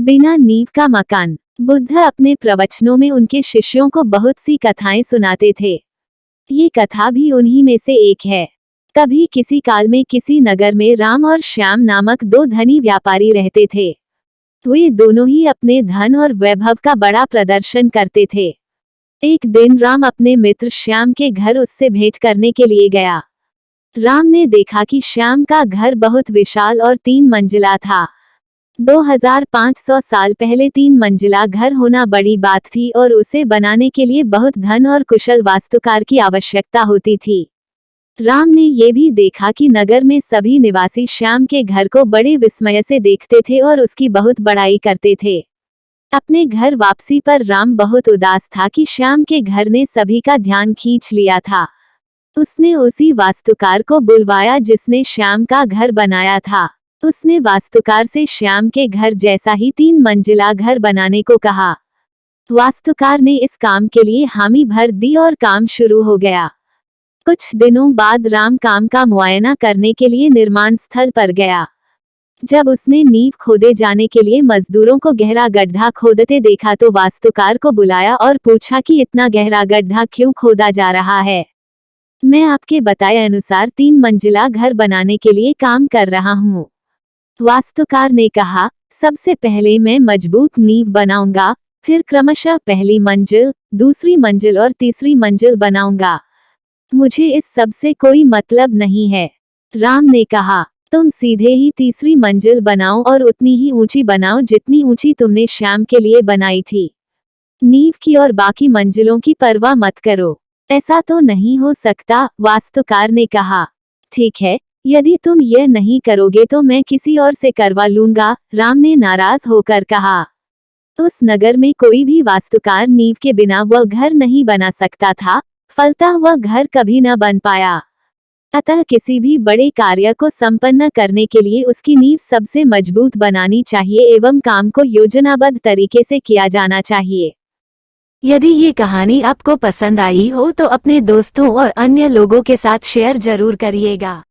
बिना नींव का मकान। बुद्ध अपने प्रवचनों में उनके शिष्यों को बहुत सी कथाएं सुनाते थे। ये कथा भी उन्हीं में से एक है। कभी किसी काल में किसी नगर में राम और श्याम नामक दो धनी व्यापारी रहते थे। वे दोनों ही अपने धन और वैभव का बड़ा प्रदर्शन करते थे। एक दिन राम अपने मित्र श्याम के घर उससे भेंट करने के लिए गया। राम ने देखा कि श्याम का घर बहुत विशाल और 3 मंजिला था। 2500 साल पहले 3 मंजिला घर होना बड़ी बात थी और उसे बनाने के लिए बहुत धन और कुशल वास्तुकार की आवश्यकता होती थी। राम ने ये भी देखा कि नगर में सभी निवासी श्याम के घर को बड़े विस्मय से देखते थे और उसकी बहुत बड़ाई करते थे। अपने घर वापसी पर राम बहुत उदास था कि श्याम के घर ने सभी का ध्यान खींच लिया था। उसने उसी वास्तुकार को बुलवाया जिसने श्याम का घर बनाया था। उसने वास्तुकार से श्याम के घर जैसा ही 3 मंजिला घर बनाने को कहा। वास्तुकार ने इस काम के लिए हामी भर दी और काम शुरू हो गया। कुछ दिनों बाद राम काम का मुआयना करने के लिए निर्माण स्थल पर गया। जब उसने नींव खोदे जाने के लिए मजदूरों को गहरा गड्ढा खोदते देखा तो वास्तुकार को बुलाया और पूछा कि इतना गहरा गड्ढा क्यों खोदा जा रहा है। मैं आपके बताए अनुसार 3 मंजिला घर बनाने के लिए काम कर रहा हूँ। वास्तुकार ने कहा, सबसे पहले मैं मजबूत नींव बनाऊंगा, फिर क्रमशः पहली मंजिल, दूसरी मंजिल और तीसरी मंजिल बनाऊंगा। मुझे इस सब से कोई मतलब नहीं है। राम ने कहा, तुम सीधे ही तीसरी मंजिल बनाओ और उतनी ही ऊंची बनाओ जितनी ऊंची तुमने श्याम के लिए बनाई थी। नींव की और बाकी मंजिलों की परवाह मत करो। ऐसा तो नहीं हो सकता, वास्तुकार ने कहा। ठीक है, यदि तुम यह नहीं करोगे तो मैं किसी और से करवा लूंगा, राम ने नाराज होकर कहा। उस नगर में कोई भी वास्तुकार नींव के बिना वह घर नहीं बना सकता था, फलतः वह घर कभी न बन पाया। अतः किसी भी बड़े कार्य को संपन्न करने के लिए उसकी नींव सबसे मजबूत बनानी चाहिए एवं काम को योजनाबद्ध तरीके से किया जाना चाहिए। यदि ये कहानी आपको पसंद आई हो तो अपने दोस्तों और अन्य लोगों के साथ शेयर जरूर करिएगा।